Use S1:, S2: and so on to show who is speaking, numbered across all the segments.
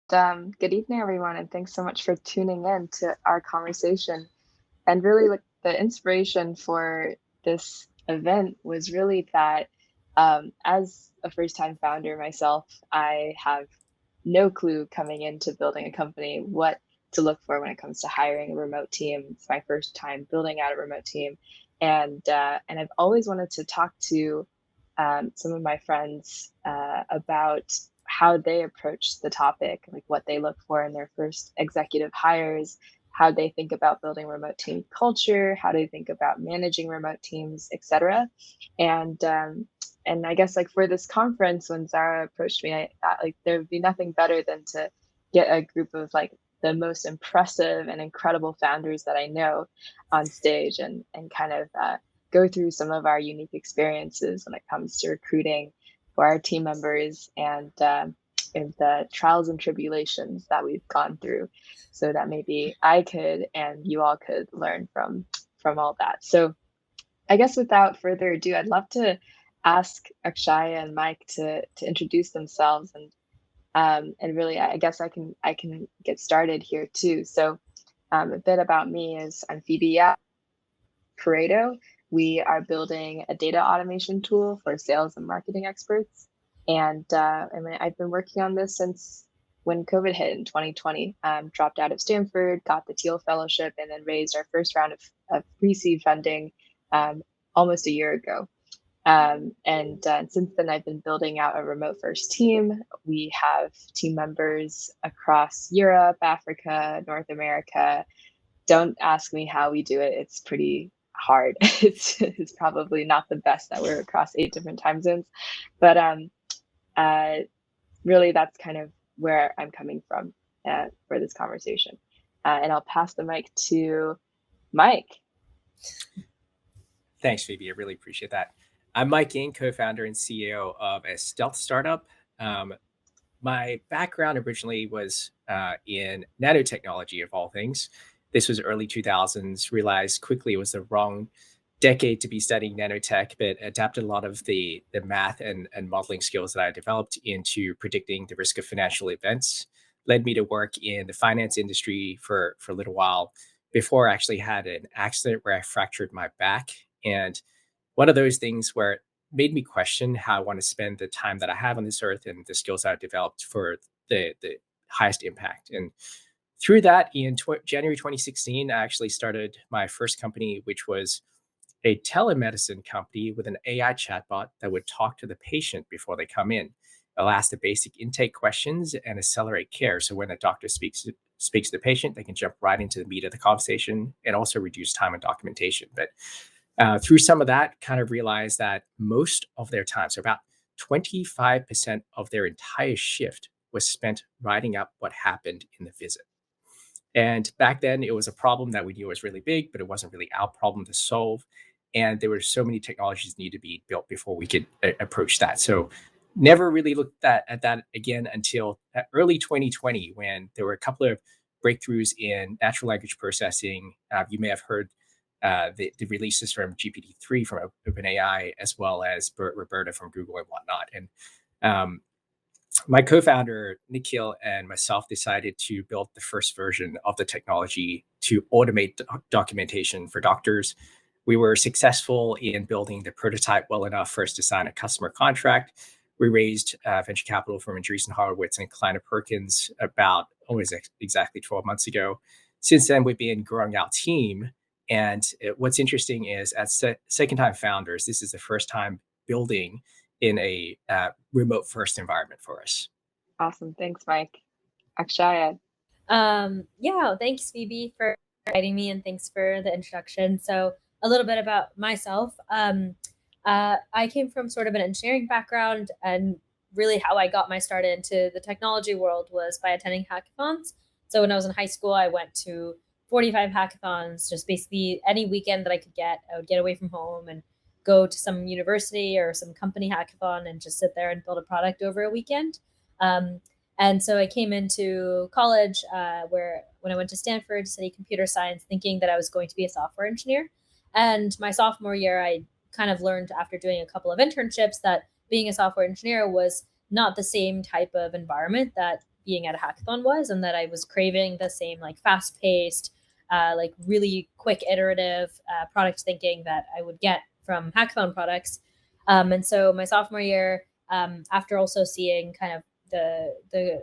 S1: Good evening, everyone, and thanks so much for tuning in to our conversation. And really, like the inspiration for this event was really that as a first-time founder myself, I have no clue coming into building a company what to look for when it comes to hiring a remote team. It's my first time building out a remote team, and I've always wanted to talk to some of my friends about how they approach the topic, like what they look for in their first executive hires, how they think about building remote team culture, how they think about managing remote teams, etc. And and I guess like for this conference, when Zara approached me, I thought like there would be nothing better than to get a group of like the most impressive and incredible founders that I know on stage and kind of go through some of our unique experiences when it comes to recruiting for our team members and the trials and tribulations that we've gone through so that maybe I could and you all could learn from all that. So I guess without further ado, I'd love to ask Akshaya and Mike to introduce themselves and really I guess I can get started here too. So a bit about me is I'm Phoebe Yao, Pareto. We are building a data automation tool for sales and marketing experts. And I mean, I've been working on this since when COVID hit in 2020. Dropped out of Stanford, got the Teal Fellowship, and then raised our first round of pre-seed funding um, almost a year ago. And since then, I've been building out a remote first team. We have team members across Europe, Africa, North America. Don't ask me how we do it. It's pretty hard. It's probably not the best that we're across 8 different time zones, but uh, really that's kind of where I'm coming from for this conversation. And I'll pass the mic to Mike.
S2: Thanks, Phoebe. I really appreciate that. I'm Mike Ng, co-founder and CEO of a stealth startup. Um, my background originally was in nanotechnology, of all things. This was early 2000s. Realized quickly it was the wrong decade to be studying nanotech, but adapted a lot of the math and modeling skills that I developed into predicting the risk of financial events. Led me to work in the finance industry for a little while before I actually had an accident where I fractured my back. And one of those things where it made me question how I want to spend the time that I have on this earth and the skills I've developed for the highest impact. And through that, in January 2016, I actually started my first company, which was a telemedicine company with an AI chatbot that would talk to the patient before they come in. It'll ask the basic intake questions and accelerate care. So when a doctor speaks to the patient, they can jump right into the meat of the conversation and also reduce time and documentation. But through some of that, kind of realized that most of their time, so about 25% of their entire shift, was spent writing up what happened in the visit. And back then, it was a problem that we knew was really big, but it wasn't really our problem to solve. And there were so many technologies needed to be built before we could approach that. So never really looked at that again until early 2020, when there were a couple of breakthroughs in natural language processing. You may have heard the releases from GPT-3 from OpenAI, as well as Roberta from Google and whatnot. And my co-founder Nikhil and myself decided to build the first version of the technology to automate documentation for doctors. We were successful in building the prototype well enough for us to sign a customer contract. We raised venture capital from Andreessen Horowitz and Kleiner Perkins about almost exactly 12 months ago. Since then, we've been growing our team. And what's interesting is, as second-time founders, this is the first time building in a remote first environment for us.
S1: Awesome. Thanks, Mike. Akshaya.
S3: Yeah, thanks, Phoebe, for inviting me, and thanks for the introduction. So, a little bit about myself. I came from sort of an engineering background, and really how I got my start into the technology world was by attending hackathons. So, when I was in high school, I went to 45 hackathons, just basically any weekend that I could get. I would get away from home and go to some university or some company hackathon and just sit there and build a product over a weekend. Um, and so I came into college where when I went to Stanford to study computer science, thinking that I was going to be a software engineer. And my sophomore year, I kind of learned after doing a couple of internships that being a software engineer was not the same type of environment that being at a hackathon was, and that I was craving the same like fast-paced, like really quick iterative product thinking that I would get from hackathon products. And so my sophomore year, after also seeing kind of the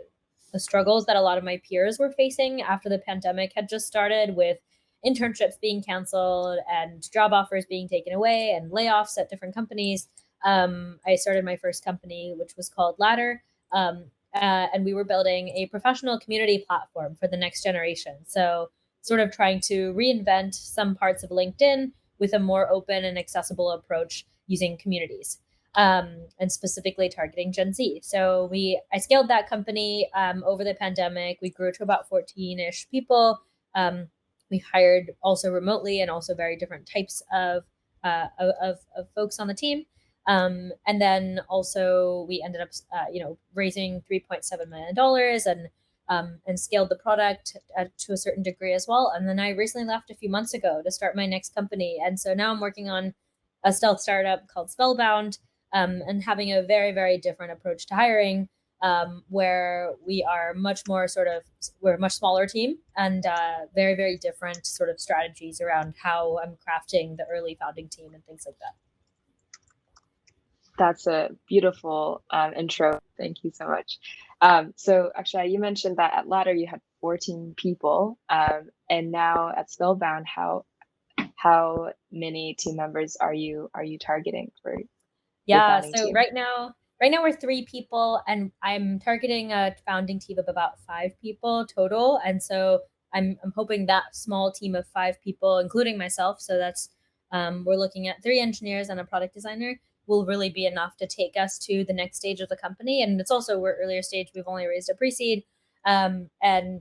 S3: struggles that a lot of my peers were facing after the pandemic had just started, with internships being canceled and job offers being taken away and layoffs at different companies, I started my first company, which was called Ladder. And we were building a professional community platform for the next generation. So, sort of trying to reinvent some parts of LinkedIn with a more open and accessible approach using communities, and specifically targeting Gen Z. So I scaled that company over the pandemic. We grew to about 14-ish people. We hired also remotely and also very different types of folks on the team. And then also we ended up, raising $3.7 million and scaled the product to a certain degree as well. And then I recently left a few months ago to start my next company. And so now I'm working on a stealth startup called Spellbound, and having a very, very different approach to hiring, where we are we're a much smaller team, and very, very different sort of strategies around how I'm crafting the early founding team and things like that.
S1: That's a beautiful intro. Thank you so much. So Akshaya, you mentioned that at Ladder you had 14 people, and now at Spellbound, how many team members are you targeting for?
S3: Yeah, so team? Right now we're 3 people, and I'm targeting a founding team of about 5 people total. And so I'm hoping that small team of 5 people, including myself, so that's we're looking at 3 engineers and a product designer, will really be enough to take us to the next stage of the company. And it's also, we're earlier stage, we've only raised a pre-seed. And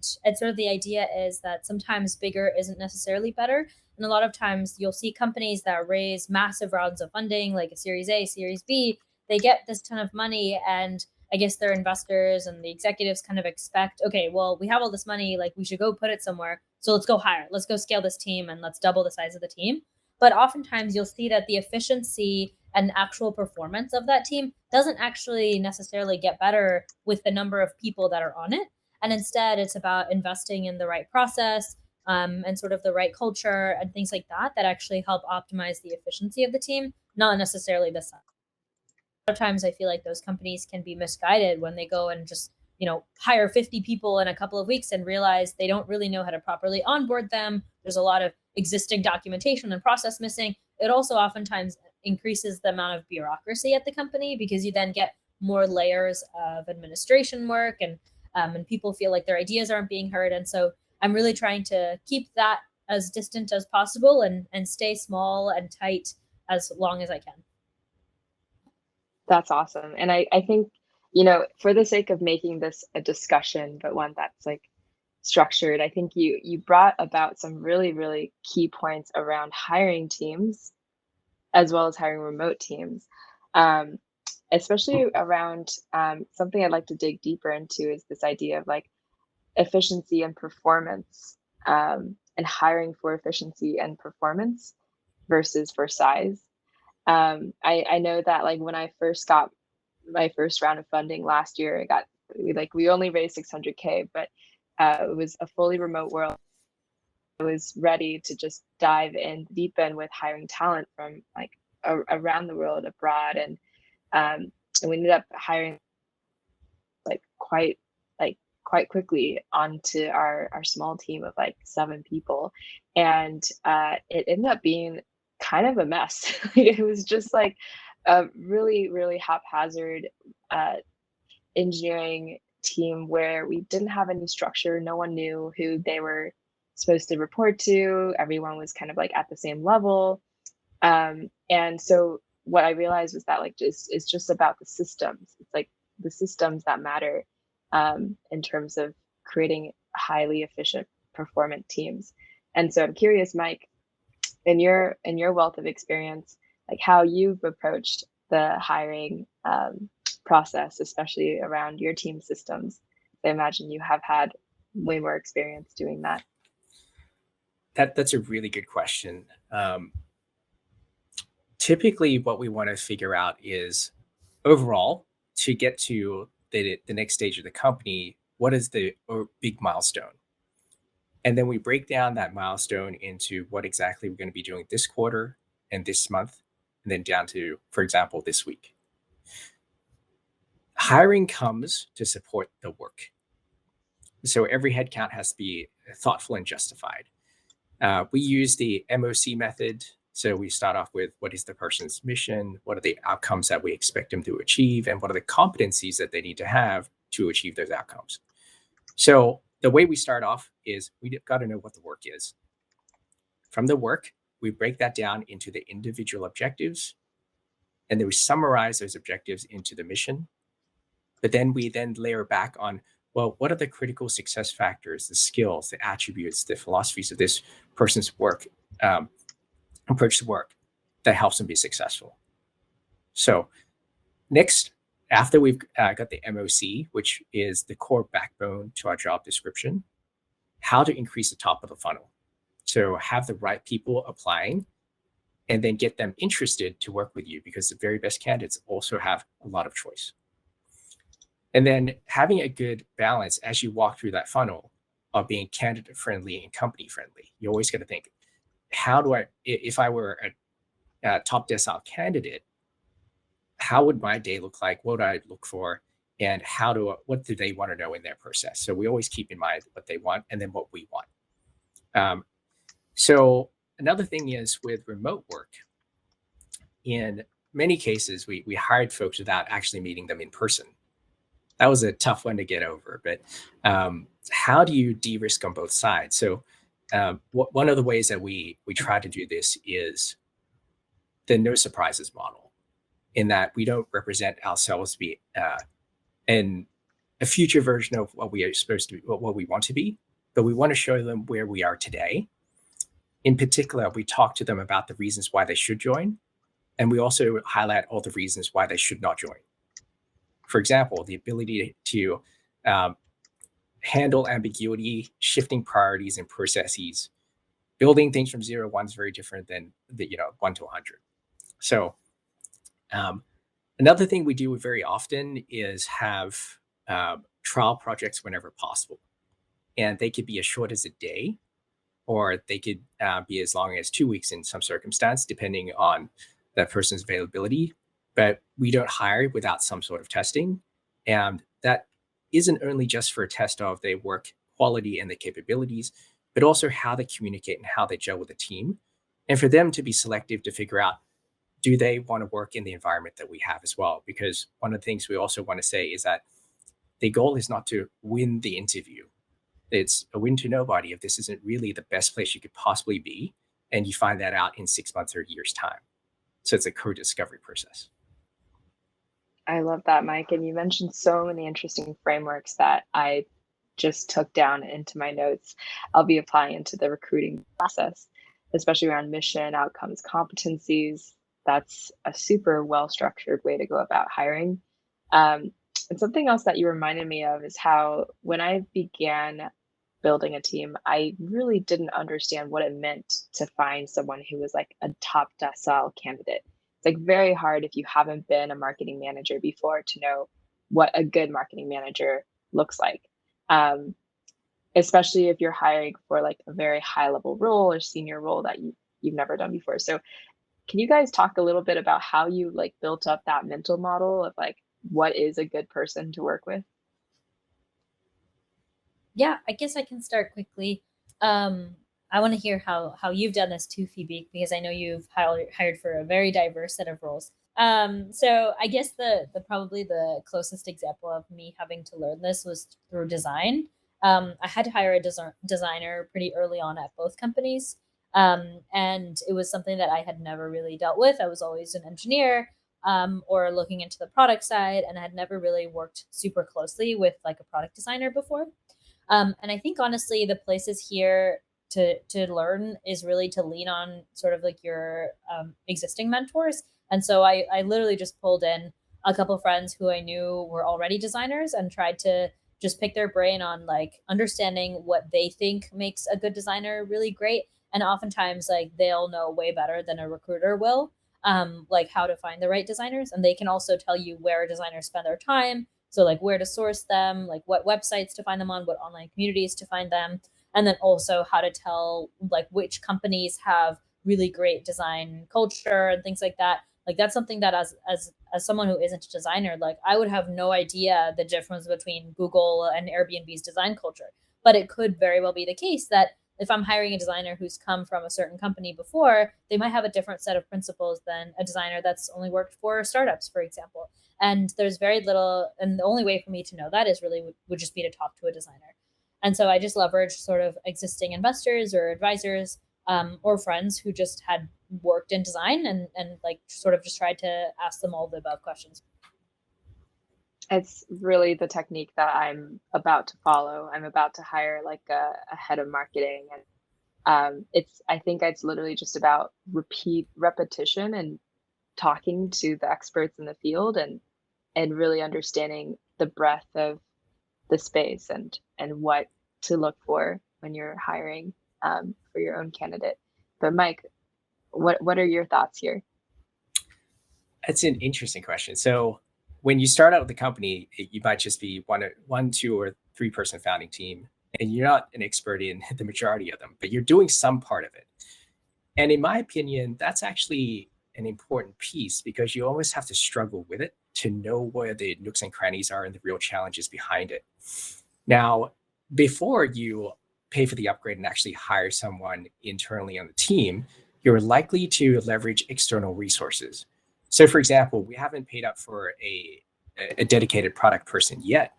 S3: sort of the idea is that sometimes bigger isn't necessarily better. And a lot of times you'll see companies that raise massive rounds of funding, like a Series A, Series B, they get this ton of money, and I guess their investors and the executives kind of expect, okay, well, we have all this money, like we should go put it somewhere. So let's go hire, let's go scale this team, and let's double the size of the team. But oftentimes you'll see that the efficiency and actual performance of that team doesn't actually necessarily get better with the number of people that are on it. And instead, it's about investing in the right process, and sort of the right culture and things like that actually help optimize the efficiency of the team, not necessarily the size. A lot of times I feel like those companies can be misguided when they go and just, hire 50 people in a couple of weeks and realize they don't really know how to properly onboard them. There's a lot of existing documentation and process missing. It also oftentimes increases the amount of bureaucracy at the company, because you then get more layers of administration work, and people feel like their ideas aren't being heard. And so I'm really trying to keep that as distant as possible and stay small and tight as long as I can.
S1: That's awesome. And I think, for the sake of making this a discussion, but one that's like structured, I think you brought about some really, really key points around hiring teams as well as hiring remote teams, especially around something I'd like to dig deeper into is this idea of like efficiency and performance, and hiring for efficiency and performance versus for size. I know that like when I first got my first round of funding last year, we only raised 600K, but it was a fully remote world. I was ready to just dive in deep in with hiring talent from like around the world, abroad, and we ended up hiring quite quickly onto our small team of like 7 people, and it ended up being kind of a mess. It was just like a really, really haphazard engineering team where we didn't have any structure. No one knew who they were supposed to report to. Everyone was kind of like at the same level. And so what I realized was that like it's just about the systems. It's like the systems that matter, in terms of creating highly efficient, performant teams. And so I'm curious, Mike, in your wealth of experience, like how you've approached the hiring process, especially around your team systems. I imagine you have had way more experience doing that.
S2: That's a really good question. Typically, what we want to figure out is overall, to get to the next stage of the company, what is the big milestone? And then we break down that milestone into what exactly we're going to be doing this quarter and this month, and then down to, for example, this week. Hiring comes to support the work. So every headcount has to be thoughtful and justified. We use the MOC method. So we start off with what is the person's mission, what are the outcomes that we expect them to achieve, and what are the competencies that they need to have to achieve those outcomes. So the way we start off is we've got to know what the work is. From the work, we break that down into the individual objectives, and then we summarize those objectives into the mission. But then we layer back on, well, what are the critical success factors, the skills, the attributes, the philosophies of this person's work, approach to work that helps them be successful. So next, after we've got the MOC, which is the core backbone to our job description, how to increase the top of the funnel. So have the right people applying and then get them interested to work with you, because the very best candidates also have a lot of choice. And then having a good balance as you walk through that funnel of being candidate friendly and company friendly. You always got to think, how do I, if I were a top decile candidate, how would my day look like? What would I look for? And what do they want to know in their process? So we always keep in mind what they want and then what we want. So another thing is with remote work, in many cases, we hired folks without actually meeting them in person. That was a tough one to get over, but how do you de-risk on both sides? So one of the ways that we try to do this is the no surprises model, in that we don't represent ourselves to be in a future version of what we are supposed to be, what we want to be, but we want to show them where we are today. In particular, we talk to them about the reasons why they should join, and we also highlight all the reasons why they should not join. For example, the ability to handle ambiguity, shifting priorities and processes. Building things from 0 to 1 is very different than 1 to 100. So another thing we do very often is have trial projects whenever possible. And they could be as short as a day, or they could be as long as 2 weeks in some circumstance, depending on that person's availability. But we don't hire without some sort of testing. And that isn't only just for a test of their work quality and the capabilities, but also how they communicate and how they gel with the team. And for them to be selective to figure out, do they want to work in the environment that we have as well? Because one of the things we also want to say is that the goal is not to win the interview. It's a win to nobody if this isn't really the best place you could possibly be. And you find that out in 6 months or a year's time. So it's a co-discovery process.
S1: I love that, Mike. And you mentioned so many interesting frameworks that I just took down into my notes. I'll be applying into the recruiting process, especially around mission, outcomes, competencies. That's a super well-structured way to go about hiring. And something else that you reminded me of is how when I began building a team, I really didn't understand what it meant to find someone who was like a top decile candidate. It's like very hard if you haven't been a marketing manager before to know what a good marketing manager looks like. Especially if you're hiring for like a very high level role or senior role that you've never done before. So can you guys talk a little bit about how you like built up that mental model of like what is a good person to work with?
S3: Yeah, I guess I can start quickly. I want to hear how you've done this too, Phoebe, because I know you've hired for a very diverse set of roles. So I guess the probably the closest example of me having to learn this was through design. I had to hire a designer pretty early on at both companies. And it was something that I had never really dealt with. I was always an engineer, or looking into the product side, and I had never really worked super closely with like a product designer before. And I think honestly, the places here to learn is really to lean on sort of like your existing mentors. And so I literally just pulled in a couple friends who I knew were already designers and tried to just pick their brain on like understanding what they think makes a good designer really great. And oftentimes like they'll know way better than a recruiter will, like how to find the right designers. And they can also tell you where designers spend their time So like where to source them, like what websites to find them on, what online communities to find them, and then also how to tell like which companies have really great design culture and things like that. Like that's something that as someone who isn't a designer, like I would have no idea the difference between Google and Airbnb's design culture. But it could very well be the case that if I'm hiring a designer who's come from a certain company before, they might have a different set of principles than a designer that's only worked for startups, for example. And there's very little, and the only way for me to know that is really would just be to talk to a designer. And so I just leveraged sort of existing investors or advisors, or friends who just had worked in design, and like sort of just tried to ask them all the above questions.
S1: It's really the technique that I'm about to follow. I'm about to hire like a head of marketing, and I think it's literally just about repetition and talking to the experts in the field, and really understanding the breadth of the space, and what to look for when you're hiring for your own candidate. But Mike, what are your thoughts here?
S2: That's an interesting question. So when you start out with the company, you might just be one, two, or three-person founding team, and you're not an expert in the majority of them, but you're doing some part of it. And in my opinion, that's actually an important piece, because you always have to struggle with it to know where the nooks and crannies are and the real challenges behind it. Now, before you pay for the upgrade and actually hire someone internally on the team, you're likely to leverage external resources. So for example, we haven't paid up for a dedicated product person yet,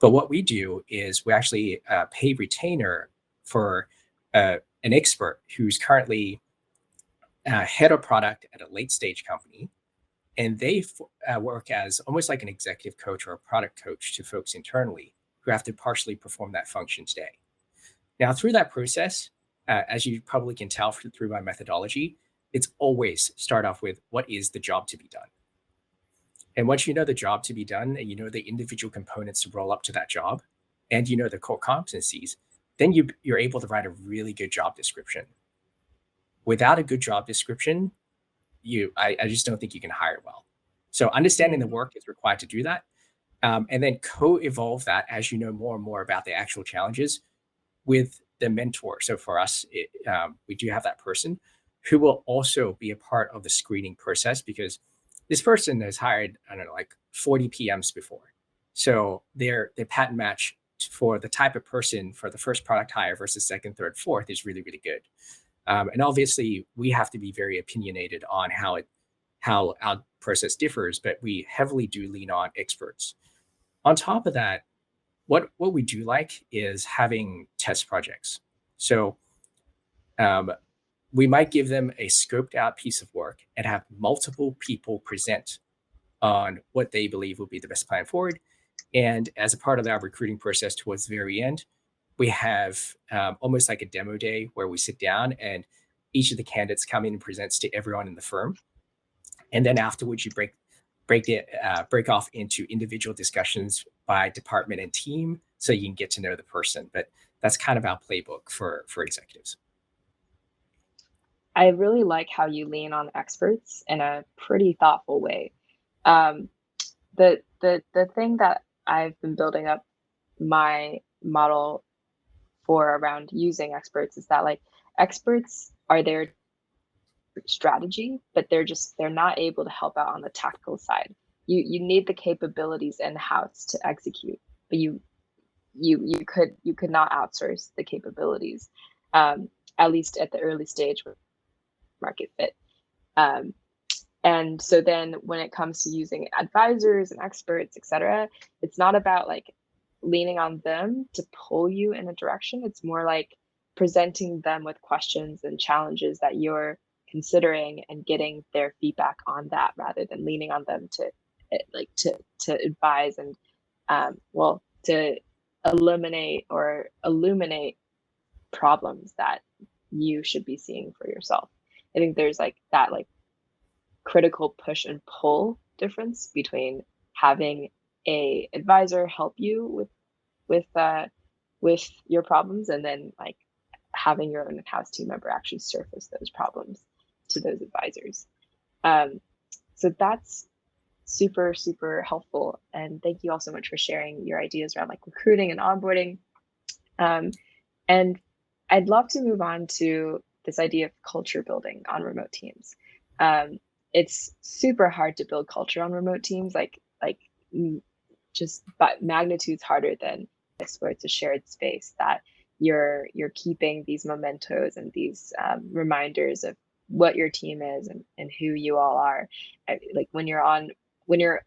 S2: but what we do is we actually pay retainer for an expert who's currently head of product at a late stage company. And they work as almost like an executive coach or a product coach to folks internally who have to partially perform that function today. Now, through that process, as you probably can tell through my methodology, it's always start off with what is the job to be done. And once you know the job to be done, and you know the individual components to roll up to that job, and you know the core competencies, then you're able to write a really good job description. Without a good job description, I just don't think you can hire well. So understanding the work is required to do that. And then co-evolve that as you know more and more about the actual challenges with the mentor. So for us, we do have that person who will also be a part of the screening process, because this person has hired, I don't know, like 40 PMs before. So their pattern match for the type of person for the first product hire versus second, third, fourth is really, really good. And obviously, we have to be very opinionated on how our process differs, but we heavily do lean on experts. On top of that, what we do like is having test projects. So we might give them a scoped out piece of work and have multiple people present on what they believe will be the best plan forward. And as a part of our recruiting process towards the very end, we have almost like a demo day where we sit down and each of the candidates come in and presents to everyone in the firm. And then afterwards, you break off into individual discussions by department and team, so you can get to know the person. But that's kind of our playbook for executives.
S1: I really like how you lean on experts in a pretty thoughtful way. Um, the thing that I've been building up my model for around using experts is that like experts are there strategy, but they're not able to help out on the tactical side. You need the capabilities in house to execute, but you could not outsource the capabilities, at least at the early stage with market fit. Um, and so then when it comes to using advisors and experts, etc., it's not about like leaning on them to pull you in a direction. It's more like presenting them with questions and challenges that you're considering and getting their feedback on that, rather than leaning on them to to advise and well, to eliminate or illuminate problems that you should be seeing for yourself. I think there's like that like critical push and pull difference between having a advisor help you with your problems, and then like having your own in-house team member actually surface those problems to those advisors. So super, super helpful. And thank you all so much for sharing your ideas around like recruiting and onboarding. And I'd love to move on to this idea of culture building on remote teams. It's super hard to build culture on remote teams, just but magnitudes harder than this, where it's a shared space that you're keeping these mementos and these reminders of what your team is and who you all are. Like when you're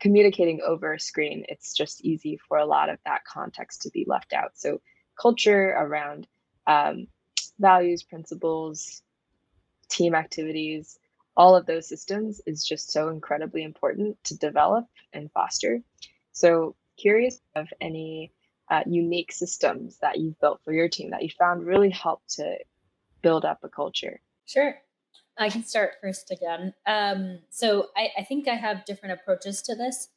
S1: communicating over a screen, it's just easy for a lot of that context to be left out. So culture around values, principles, team activities, all of those systems is just so incredibly important to develop and foster. So curious of any unique systems that you've built for your team that you found really helped to build up a culture.
S3: Sure. I can start first again. So I think I have different approaches to this.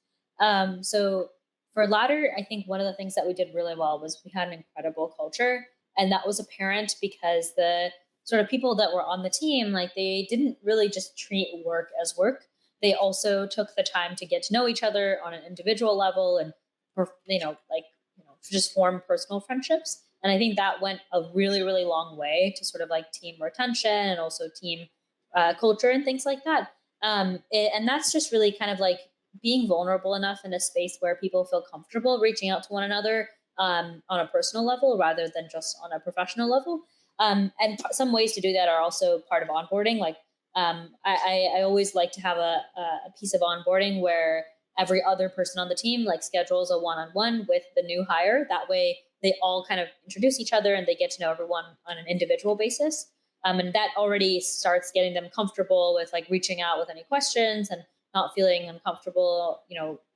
S3: So for Ladder, I think one of the things that we did really well was we had an incredible culture. And that was apparent because the sort of people that were on the team, like they didn't really just treat work as work. They also took the time to get to know each other on an individual level and, just form personal friendships. And I think that went a really, really long way to sort of like team retention and also team culture and things like that. And that's just really kind of like being vulnerable enough in a space where people feel comfortable reaching out to one another on a personal level rather than just on a professional level. And some ways to do that are also part of onboarding. Like I always like to have a piece of onboarding where every other person on the team like schedules a one-on-one with the new hire. That way they all kind of introduce each other and they get to know everyone on an individual basis. And that already starts getting them comfortable with like reaching out with any questions and not feeling uncomfortable,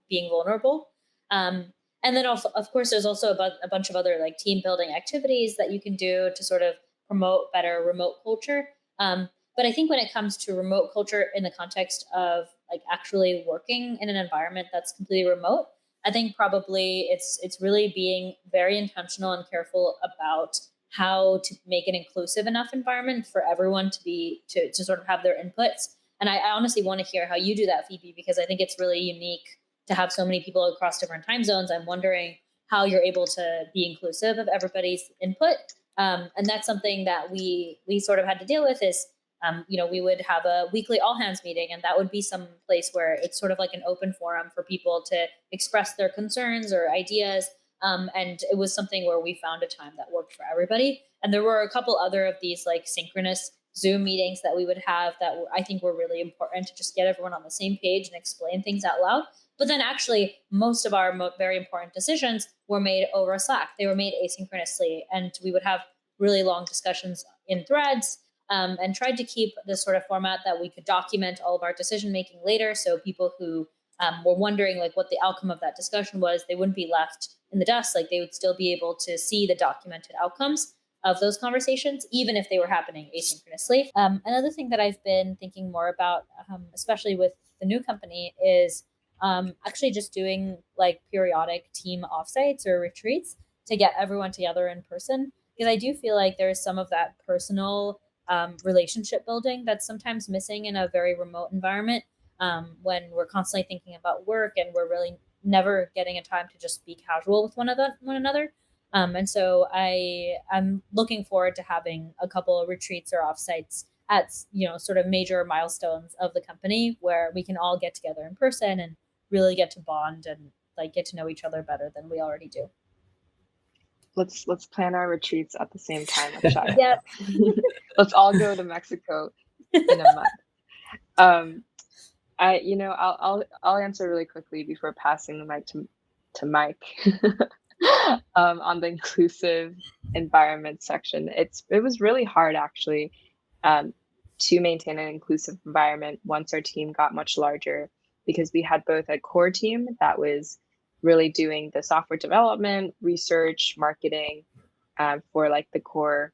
S3: being vulnerable. And then also, of course, there's also a bunch of other like team building activities that you can do to sort of promote better remote culture. But I think when it comes to remote culture in the context of like actually working in an environment that's completely remote, I think probably it's really being very intentional and careful about how to make an inclusive enough environment for everyone to sort of have their inputs. And I honestly want to hear how you do that, Phoebe, because I think it's really unique to have so many people across different time zones. I'm wondering how you're able to be inclusive of everybody's input. And that's something that we sort of had to deal with is, we would have a weekly all hands meeting, and that would be some place where it's sort of like an open forum for people to express their concerns or ideas. And it was something where we found a time that worked for everybody. And there were a couple other of these like synchronous Zoom meetings that we would have that I think were really important to just get everyone on the same page and explain things out loud. But then actually most of our very important decisions were made over Slack. They were made asynchronously, and we would have really long discussions in threads, and tried to keep this sort of format that we could document all of our decision making later. So people who were wondering like what the outcome of that discussion was, they wouldn't be left in the dust. Like they would still be able to see the documented outcomes of those conversations, even if they were happening asynchronously. Another thing that I've been thinking more about, especially with the new company, is actually just doing like periodic team offsites or retreats to get everyone together in person. Because I do feel like there's some of that personal relationship building that's sometimes missing in a very remote environment, when we're constantly thinking about work and we're really never getting a time to just be casual with one another. And so I'm looking forward to having a couple of retreats or offsites at sort of major milestones of the company where we can all get together in person and really get to bond and like get to know each other better than we already do.
S1: Let's plan our retreats at the same time, Akshaya.
S3: Yeah.
S1: Let's all go to Mexico in a month. I'll answer really quickly before passing the mic to Mike. On the inclusive environment section, it was really hard actually to maintain an inclusive environment once our team got much larger, because we had both a core team that was really doing the software development, research, marketing for like the core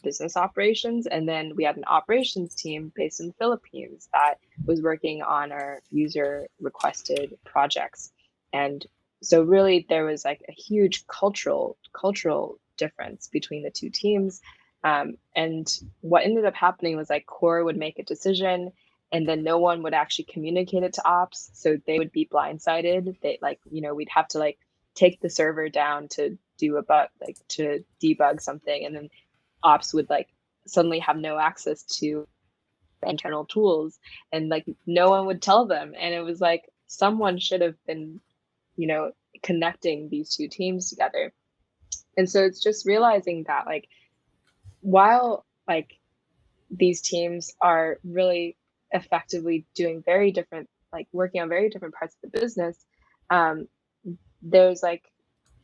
S1: business operations. And then we had an operations team based in the Philippines that was working on our user requested projects. And so really there was like a huge cultural difference between the two teams. And what ended up happening was like core would make a decision and then no one would actually communicate it to ops, so they would be blindsided. They like, we'd have to like take the server down to do a bug, like to debug something, and then ops would like suddenly have no access to internal tools, and like no one would tell them. And it was like someone should have been, connecting these two teams together. And so it's just realizing that like while like these teams are really effectively doing very different, like working on very different parts of the business, um, there's like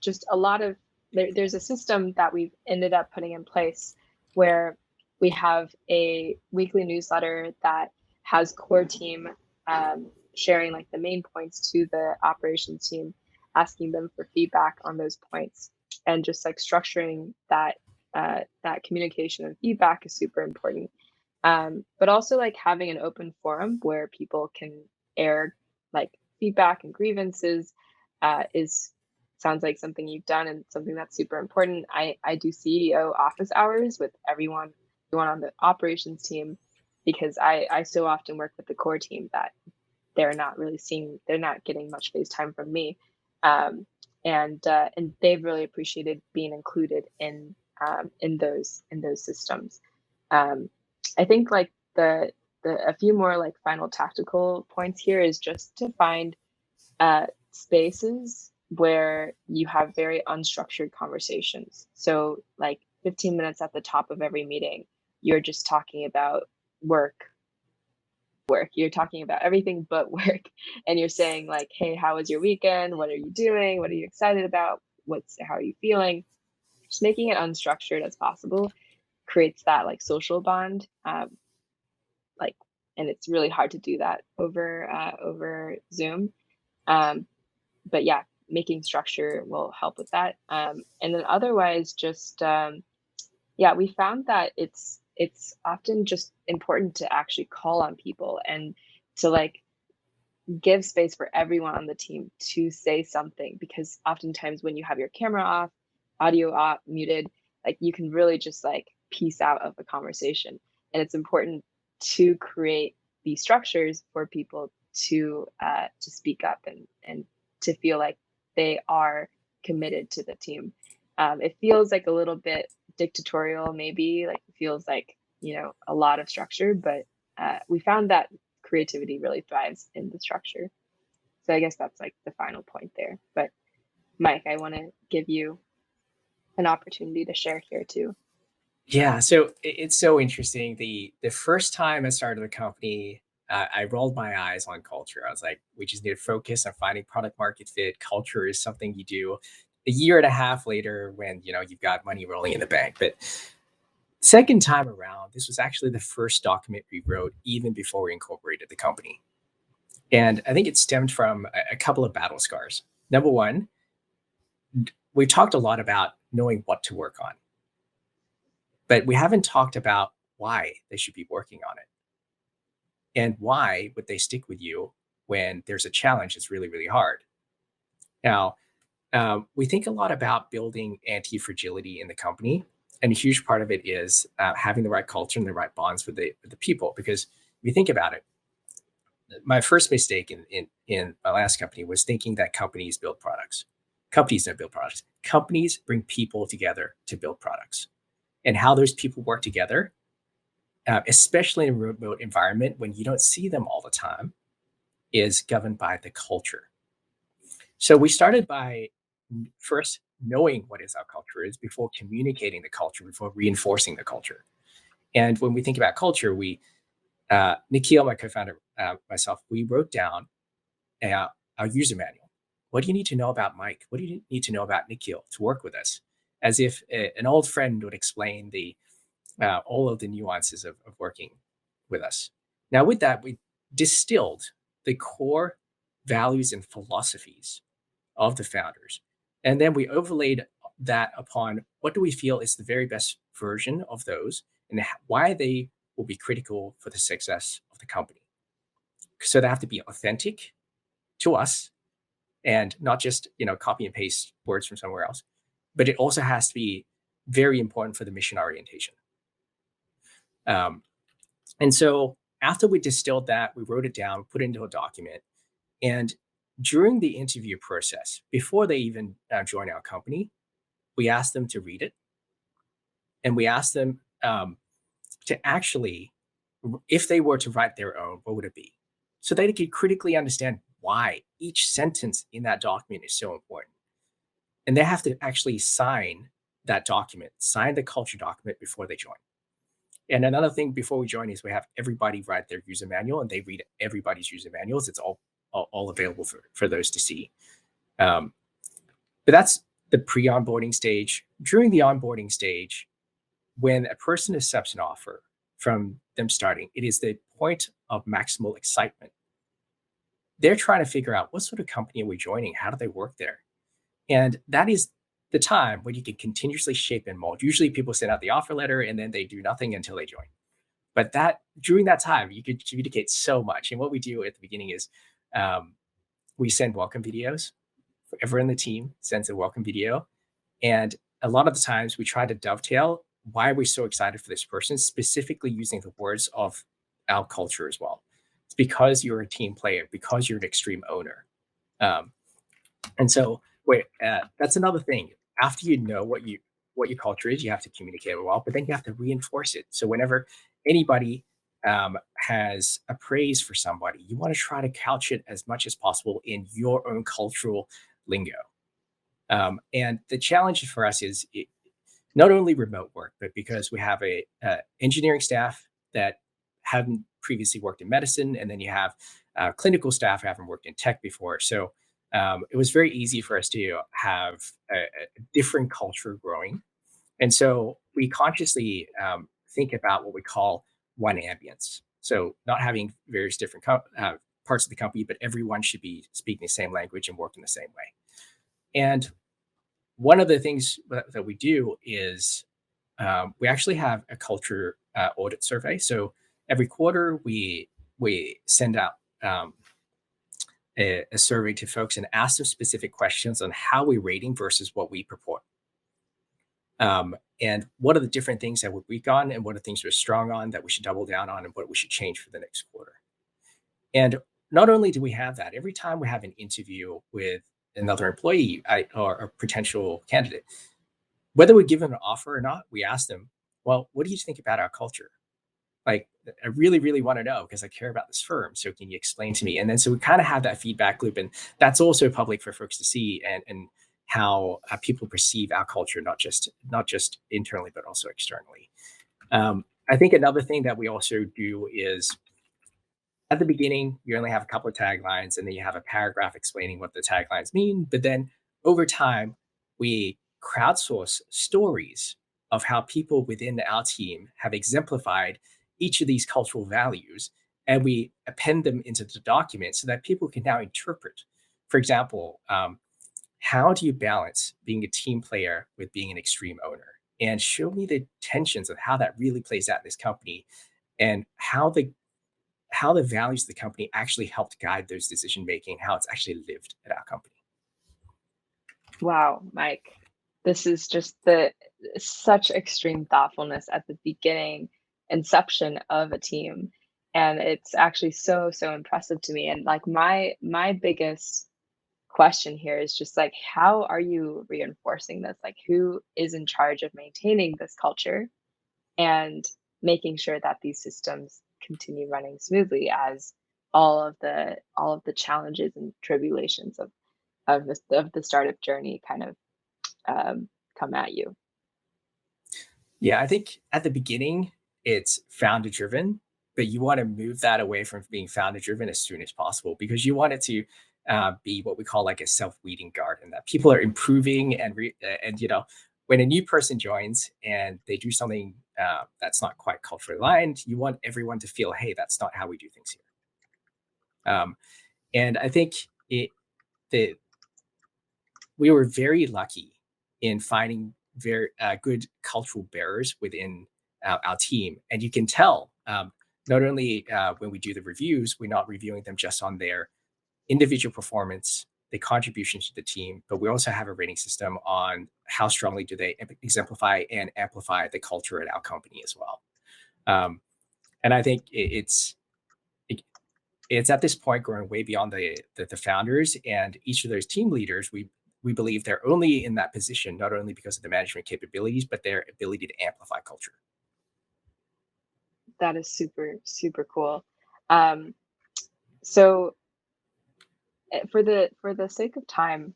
S1: just a lot of there's a system that we've ended up putting in place where we have a weekly newsletter that has core team sharing like the main points to the operations team, asking them for feedback on those points, and just like structuring that that communication and feedback is super important. But also like having an open forum where people can air like feedback and grievances is sounds like something you've done and something that's super important. I do CEO office hours with everyone on the operations team, because I so often work with the core team that they're not getting much face time from me. And they've really appreciated being included in those systems. I think like the a few more like final tactical points here is just to find spaces where you have very unstructured conversations. So like 15 minutes at the top of every meeting, you're just talking about work. You're talking about everything but work. And you're saying like, hey, how was your weekend? What are you doing? What are you excited about? How are you feeling? Just making it unstructured as possible creates that like social bond. Like, and it's really hard to do that over Zoom. But yeah, making structure will help with that. And then otherwise, just yeah, we found that it's often just important to actually call on people and to like give space for everyone on the team to say something, because oftentimes when you have your camera off, audio off, muted, like you can really just like piece out of the conversation. And it's important to create these structures for people to speak up and to feel like they are committed to the team. It feels like a little bit dictatorial, maybe like it feels like a lot of structure, but we found that creativity really thrives in the structure. So I guess that's like the final point there. But Mike, I want to give you an opportunity to share here too.
S2: Yeah, so it's so interesting. The first time I started the company, I rolled my eyes on culture. I was like, we just need to focus on finding product market fit. Culture is something you do a year and a half later when you've got money rolling in the bank. But second time around, this was actually the first document we wrote even before we incorporated the company. And I think it stemmed from a couple of battle scars. Number one, we've talked a lot about knowing what to work on, but we haven't talked about why they should be working on it. And why would they stick with you when there's a challenge that's really, really hard? Now, we think a lot about building anti-fragility in the company. And a huge part of it is having the right culture and the right bonds with the people. Because if you think about it, my first mistake in my last company was thinking that companies build products. Companies don't build products. Companies bring people together to build products. And how those people work together, especially in a remote environment when you don't see them all the time, is governed by the culture. So we started by first knowing what is our culture is before communicating the culture, before reinforcing the culture. And when we think about culture, Nikhil, my co-founder, myself, we wrote down our user manual. What do you need to know about Mike? What do you need to know about Nikhil to work with us? As if an old friend would explain all of the nuances of working with us. Now, with that, we distilled the core values and philosophies of the founders. And then we overlaid that upon what do we feel is the very best version of those and why they will be critical for the success of the company. So they have to be authentic to us and not just copy and paste words from somewhere else, but it also has to be very important for the mission orientation. And so after we distilled that, we wrote it down, put it into a document. And during the interview process, before they even join our company, we asked them to read it. And we asked them to actually, if they were to write their own, what would it be? So they could critically understand why each sentence in that document is so important. And they have to actually sign that document, sign the culture document before they join. And another thing before we join is we have everybody write their user manual, and they read everybody's user manuals. It's all available for those to see. But that's the pre-onboarding stage. During the onboarding stage, when a person accepts an offer from them starting, it is the point of maximal excitement. They're trying to figure out, what sort of company are we joining? How do they work there? And that is the time when you can continuously shape and mold. Usually people send out the offer letter and then they do nothing until they join. But during that time, you could communicate so much. And what we do at the beginning is we send welcome videos. Everyone in the team sends a welcome video. And a lot of the times we try to dovetail why are we so excited for this person, specifically using the words of our culture as well. It's because you're a team player, because you're an extreme owner. And so that's another thing. After you know what your culture is, you have to communicate it well, but then you have to reinforce it. So whenever anybody has a praise for somebody, you want to try to couch it as much as possible in your own cultural lingo. And the challenge for us is not only remote work, but because we have a engineering staff that haven't previously worked in medicine, and then you have clinical staff who haven't worked in tech before. So it was very easy for us to have a different culture growing. And so we consciously think about what we call one ambience. So not having various different parts of the company, but everyone should be speaking the same language and working the same way. And one of the things that we do is we actually have a culture audit survey. So every quarter we send out a survey to folks and ask them specific questions on how we're rating versus what we purport. And what are the different things that we're weak on, and what are things we're strong on that we should double down on, and what we should change for the next quarter. And not only do we have that, every time we have an interview with another employee or a potential candidate, whether we give them an offer or not, we ask them, well, what do you think about our culture? Like, I really, really want to know because I care about this firm. So can you explain to me? And then so we kind of have that feedback loop, and that's also public for folks to see and how people perceive our culture, not just internally, but also externally. I think another thing that we also do is at the beginning, you only have a couple of taglines, and then you have a paragraph explaining what the taglines mean. But then over time, we crowdsource stories of how people within our team have exemplified each of these cultural values, and we append them into the document so that people can now interpret. For example, how do you balance being a team player with being an extreme owner? And show me the tensions of how that really plays out in this company, and how the values of the company actually helped guide those decision making, how it's actually lived at our company.
S1: Wow, Mike, this is just such extreme thoughtfulness at the beginning inception of a team, and it's actually so impressive to me. And like my biggest question here is just like, how are you reinforcing this? Like, who is in charge of maintaining this culture and making sure that these systems continue running smoothly as all of the challenges and tribulations of the startup journey kind of come at you?
S2: Yeah, I think at the beginning it's founder driven, but you want to move that away from being founder driven as soon as possible, because you want it to be what we call like a self-weeding garden, that people are improving and when a new person joins and they do something that's not quite culturally aligned, you want everyone to feel, hey, that's not how we do things here. And I think that we were very lucky in finding very good cultural bearers within our team. And you can tell not only when we do the reviews, we're not reviewing them just on their individual performance, the contributions to the team, but we also have a rating system on how strongly do they exemplify and amplify the culture at our company as well. And I think it's it's at this point growing way beyond the founders and each of those team leaders. We believe they're only in that position not only because of the management capabilities, but their ability to amplify culture.
S1: That is super, super cool. So for the sake of time,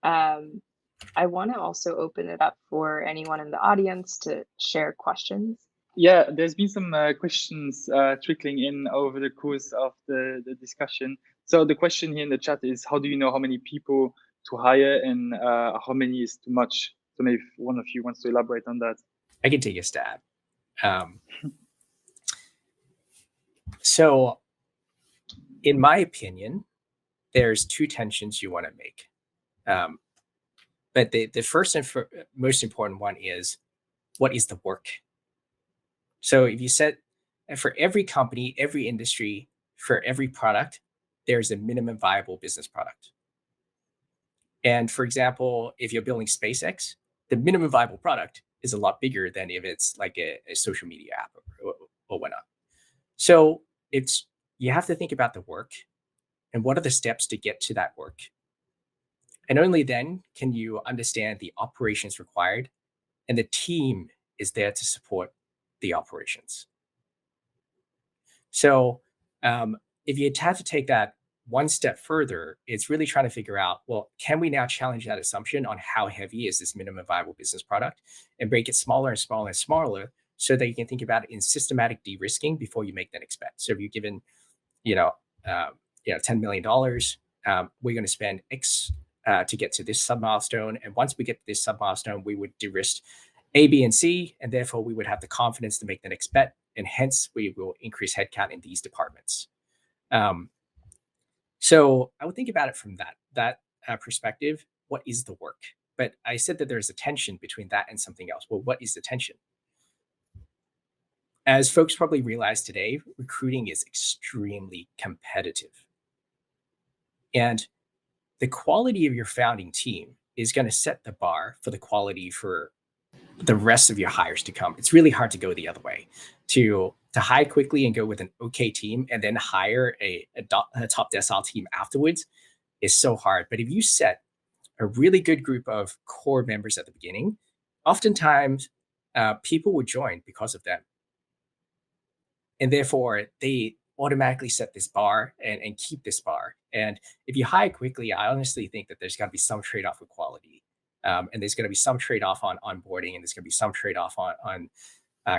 S1: I want to also open it up for anyone in the audience to share questions.
S4: Yeah, there's been some questions trickling in over the course of the discussion. So the question here in the chat is, how do you know how many people to hire and how many is too much? So maybe if one of you wants to elaborate on that.
S2: I can take a stab. So in my opinion, there's two tensions you want to make. But the first and most important one is, what is the work? So if you said for every company, every industry, for every product, there's a minimum viable business product. And for example, if you're building SpaceX, the minimum viable product is a lot bigger than if it's like a social media app or whatnot. So you have to think about the work and what are the steps to get to that work. And only then can you understand the operations required, and the team is there to support the operations. So if you had to take that one step further, it's really trying to figure out, well, can we now challenge that assumption on how heavy is this minimum viable business product and break it smaller and smaller and smaller so that you can think about it in systematic de-risking before you make the next bet. So if you're given, $10 million, we're going to spend X to get to this sub milestone. And once we get to this sub milestone, we would de-risk A, B, and C, and therefore we would have the confidence to make the next bet. And hence we will increase headcount in these departments. So I would think about it from that perspective. What is the work? But I said that there's a tension between that and something else. Well, what is the tension? As folks probably realize today, recruiting is extremely competitive. And the quality of your founding team is going to set the bar for the quality for the rest of your hires to come. It's really hard to go the other way. To hire quickly and go with an okay team and then hire a top decile team afterwards is so hard. But if you set a really good group of core members at the beginning, oftentimes people would join because of them. And therefore, they automatically set this bar and keep this bar. And if you hire quickly, I honestly think that there's got to be some trade-off with quality. And there's going to be some trade-off on onboarding, and there's going to be some trade-off on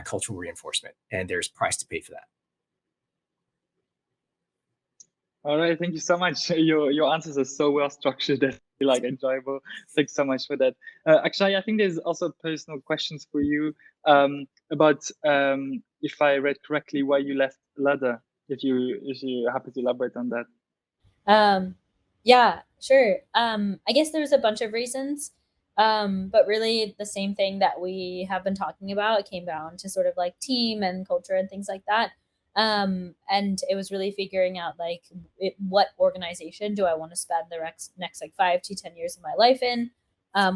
S2: cultural reinforcement. And there's price to pay for that.
S4: All right, thank you so much. Your answers are so well structured and enjoyable. Thanks so much for that. Akshaya, I think there's also personal questions for you about if I read correctly, why you left Ladder. If you're happy to elaborate on that.
S3: Yeah, sure. I guess there's a bunch of reasons, but really the same thing that we have been talking about. It came down to sort of like team and culture and things like that. And it was really figuring out what organization do I want to spend the next 5 to 10 years of my life in,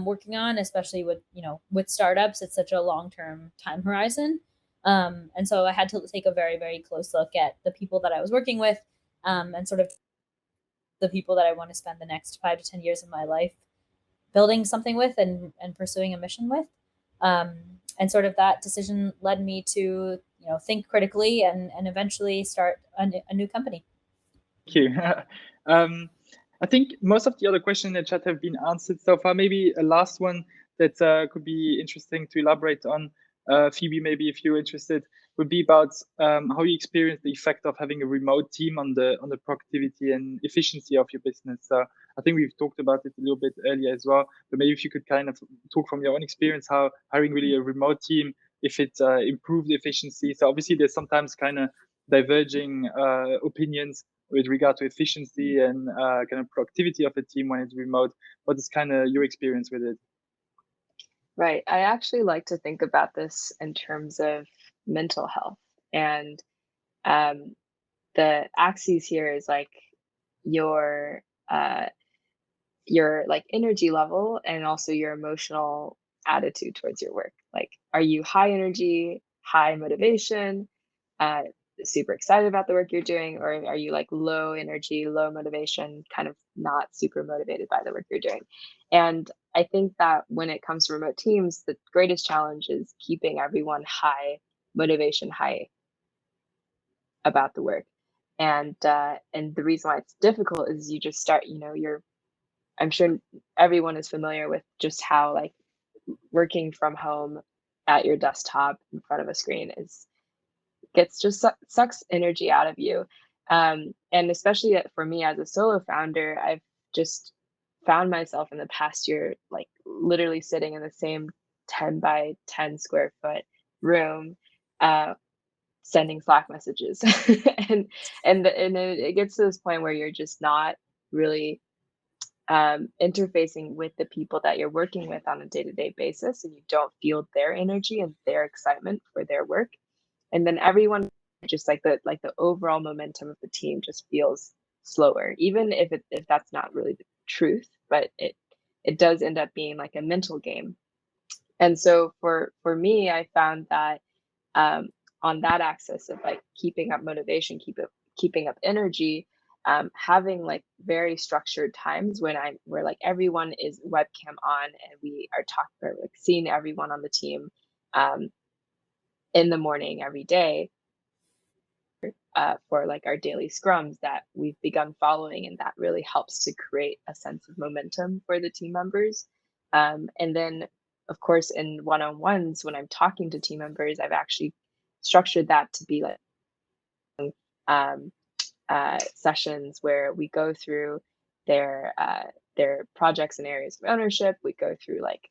S3: working on, especially with startups. It's such a long-term time horizon. And so I had to take a very, very close look at the people that I was working with, and sort of the people that I want to spend the next 5 to 10 years of my life building something with and pursuing a mission with. And sort of that decision led me to think critically and eventually start a new company.
S4: Thank you. I think most of the other questions in the chat have been answered so far. Maybe a last one that could be interesting to elaborate on, Phoebe, maybe if you're interested, would be about how you experience the effect of having a remote team on the productivity and efficiency of your business. I think we've talked about it a little bit earlier as well, but maybe if you could kind of talk from your own experience how hiring really a remote team, if it improved efficiency. So obviously there's sometimes kind of diverging opinions with regard to efficiency and kind of productivity of a team when it's remote. What is kind of your experience with it?
S1: Right. I actually like to think about this in terms of mental health. And the axis here is your energy level and also your emotional attitude towards your work. Are you high energy, high motivation? super excited about the work you're doing, or are you like low energy, low motivation, kind of not super motivated by the work you're doing? And I think that when it comes to remote teams, the greatest challenge is keeping everyone high motivation, high about the work. And the reason why it's difficult is you just start, I'm sure everyone is familiar with just how like working from home at your desktop in front of a screen gets just sucks energy out of you. And especially for me as a solo founder, I've just found myself in the past year, like literally sitting in the same 10 by 10 square foot room, sending Slack messages. And it gets to this point where you're just not really interfacing with the people that you're working with on a day-to-day basis, and you don't feel their energy and their excitement for their work. And then everyone just like the overall momentum of the team just feels slower, even if that's not really the truth, but it does end up being like a mental game. And so for me, I found that on that axis of like keeping up motivation, keeping up energy, having like very structured times where like everyone is webcam on and we are talking, or like seeing everyone on the team in the morning every day, for like our daily scrums that we've begun following, and that really helps to create a sense of momentum for the team members. And then of course in one-on-ones, when I'm talking to team members, I've actually structured that to be like um, sessions where we go through their projects and areas of ownership. We go through like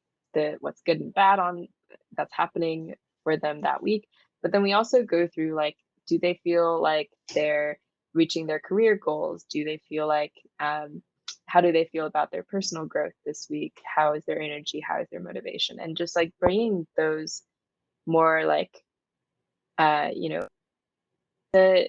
S1: what's good and bad on that's happening for them that week. But then we also go through like, do they feel like they're reaching their career goals? Do they feel like how do they feel about their personal growth this week? How is their energy? How is their motivation? And just like bringing those more like the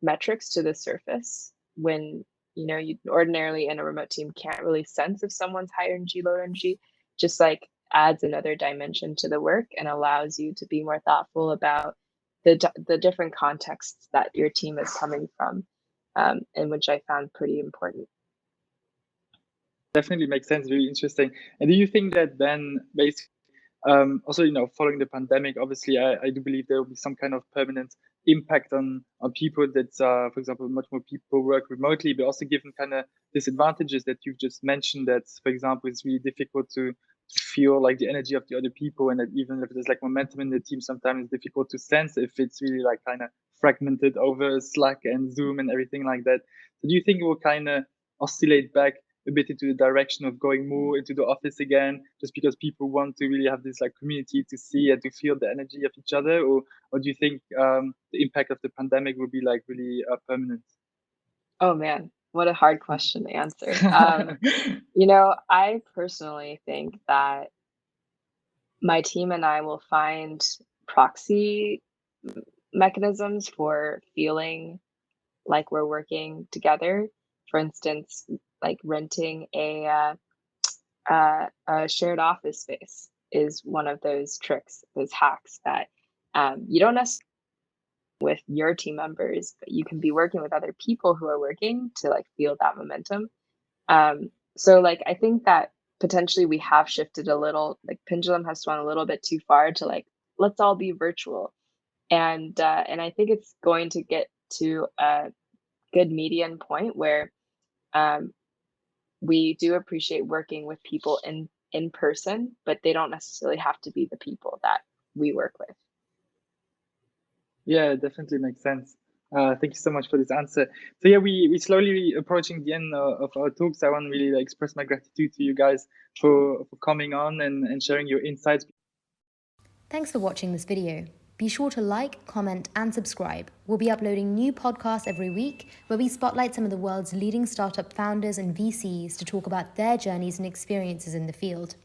S1: metrics to the surface when you ordinarily in a remote team can't really sense if someone's high energy, low energy, just like adds another dimension to the work and allows you to be more thoughtful about the different contexts that your team is coming from, and which I found pretty important.
S4: Definitely makes sense. Really interesting. And do you think that then basically also, following the pandemic, obviously, I do believe there will be some kind of permanent impact on people that, for example, much more people work remotely, but also given kind of disadvantages that you've just mentioned, that, for example, it's really difficult to feel like the energy of the other people, and that even if there's like momentum in the team, sometimes it's difficult to sense if it's really like kind of fragmented over Slack and Zoom and everything like that. So do you think it will kind of oscillate back a bit into the direction of going more into the office again, just because people want to really have this like community to see and to feel the energy of each other, or do you think the impact of the pandemic will be like really permanent?
S1: Oh man, what a hard question to answer. I personally think that my team and I will find proxy mechanisms for feeling like we're working together. For instance, like renting a shared office space is one of those tricks, those hacks that you don't necessarily with your team members, but you can be working with other people who are working to like feel that momentum. So like I think that potentially we have shifted a little, like pendulum has swung a little bit too far to like let's all be virtual, and I think it's going to get to a good median point where we do appreciate working with people in person, but they don't necessarily have to be the people that we work with.
S4: Yeah, it definitely makes sense. Thank you so much for this answer. So yeah, we slowly approaching the end of our talks. I want to really express my gratitude to you guys for coming on and sharing your insights.
S5: Thanks for watching this video. Be sure to like, comment, and subscribe. We'll be uploading new podcasts every week where we spotlight some of the world's leading startup founders and VCs to talk about their journeys and experiences in the field.